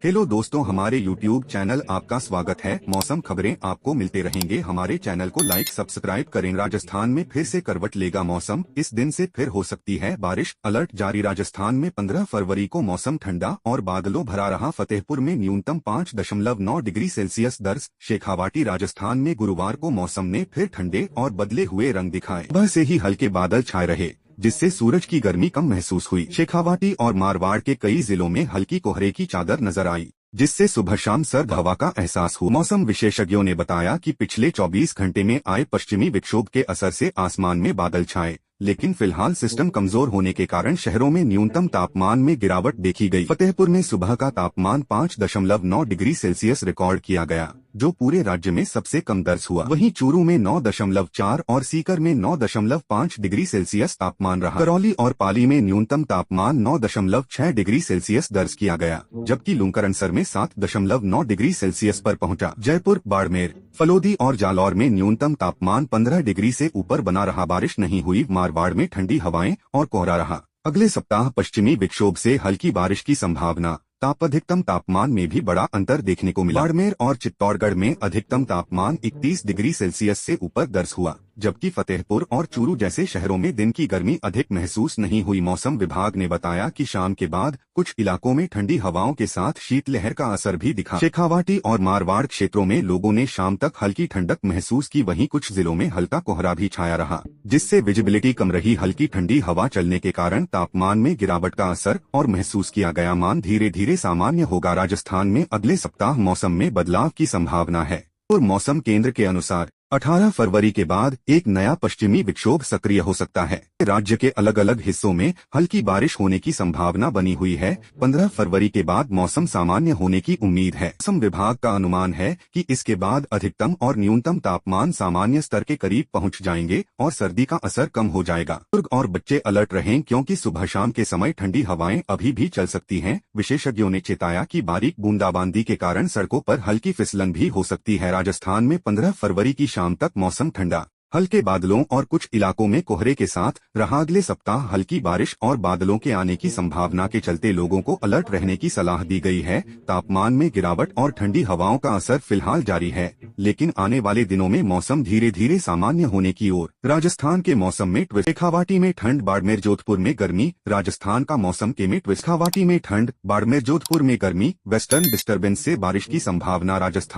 Hello दोस्तों, हमारे YouTube channel आपका स्वागत है। मौसम खबरें आपको मिलते रहेंगे। हमारे चैनल को लाइक सब्सक्राइब करें। राजस्थान में फिर से करवट लेगा मौसम, इस दिन से फिर हो सकती है बारिश। अलर्ट जारी। राजस्थान में 15 फरवरी को मौसम ठंडा और बादलों भरा रहा। फतेहपुर में न्यूनतम 5.9 डिग्री सेल्सियस दर्ज। शेखावाटी। राजस्थान में गुरुवार को मौसम ने फिर ठंडे और बदले हुए रंग दिखाए। सुबह से ही हल्के बादल छाए रहे, जिससे सूरज की गर्मी कम महसूस हुई। शेखावाटी और मारवाड़ के कई जिलों में हल्की कोहरे की चादर नजर आई, जिससे सुबह शाम सर्द हवा का एहसास हुआ। मौसम विशेषज्ञों ने बताया कि पिछले 24 घंटे में आए पश्चिमी विक्षोभ के असर से आसमान में बादल छाए, लेकिन फिलहाल सिस्टम कमजोर होने के कारण शहरों में न्यूनतम तापमान में गिरावट देखी गई। फतेहपुर में सुबह का तापमान 5.9 डिग्री सेल्सियस रिकॉर्ड किया गया, जो पूरे राज्य में सबसे कम दर्ज हुआ। वहीं चूरू में 9.4 और सीकर में 9.5 डिग्री सेल्सियस तापमान रहा। करौली और पाली में न्यूनतम तापमान 9.6 डिग्री सेल्सियस दर्ज किया गया, जबकि लुंकरनसर में 7.9 डिग्री सेल्सियस पर पहुंचा। जयपुर, बाड़मेर, फलोदी और जालौर में न्यूनतम तापमान 15 डिग्री से ऊपर बना रहा। बारिश नहीं हुई। मारवाड़ में ठंडी हवाएं और कोहरा रहा। अगले सप्ताह पश्चिमी विक्षोभ से हल्की बारिश की संभावना। अधिकतम तापमान में भी बड़ा अंतर देखने को मिला। बाड़मेर और चित्तौड़गढ़ में अधिकतम तापमान 31 डिग्री सेल्सियस से ऊपर दर्ज हुआ, जबकि फतेहपुर और चूरू जैसे शहरों में दिन की गर्मी अधिक महसूस नहीं हुई। मौसम विभाग ने बताया कि शाम के बाद कुछ इलाकों में ठंडी हवाओं के साथ शीतलहर का असर भी दिखा। शेखावाटी और मारवाड़ क्षेत्रों में लोगों ने शाम तक हल्की ठंडक महसूस की। वहीं कुछ जिलों में हल्का कोहरा भी छाया रहा, जिससे विजिबिलिटी कम रही। हल्की ठंडी हवा चलने के कारण तापमान में गिरावट का असर और महसूस किया गया। मान धीरे धीरे सामान्य होगा। राजस्थान में अगले सप्ताह मौसम में बदलाव की संभावना है और मौसम केंद्र के अनुसार 18 फरवरी के बाद एक नया पश्चिमी विक्षोभ सक्रिय हो सकता है। राज्य के अलग अलग हिस्सों में हल्की बारिश होने की संभावना बनी हुई है। 15 फरवरी के बाद मौसम सामान्य होने की उम्मीद है। मौसम विभाग का अनुमान है कि इसके बाद अधिकतम और न्यूनतम तापमान सामान्य स्तर के करीब पहुंच जाएंगे और सर्दी का असर कम हो जाएगा। बुजुर्ग और बच्चे अलर्ट रहें, क्योंकि सुबह शाम के समय ठंडी हवाएं अभी भी चल सकती हैं। विशेषज्ञों ने चेताया कि बारीक बूंदाबांदी के कारण सड़कों पर हल्की फिसलन भी हो सकती है। राजस्थान में 15 फरवरी की शाम तक मौसम ठंडा, हल्के बादलों और कुछ इलाकों में कोहरे के साथ रहा। अगले सप्ताह हल्की बारिश और बादलों के आने की संभावना के चलते लोगों को अलर्ट रहने की सलाह दी गई है। तापमान में गिरावट और ठंडी हवाओं का असर फिलहाल जारी है, लेकिन आने वाले दिनों में मौसम धीरे धीरे सामान्य होने की ओर। राजस्थान के मौसम में ट्विस्ट। शेखावाटी में ठंड, बाड़मेर जोधपुर में गर्मी। राजस्थान का मौसम के में ट्विस्ट। शेखावाटी में ठंड, बाड़मेर जोधपुर में गर्मी। वेस्टर्न डिस्टर्बेंस से बारिश की संभावना। राजस्थान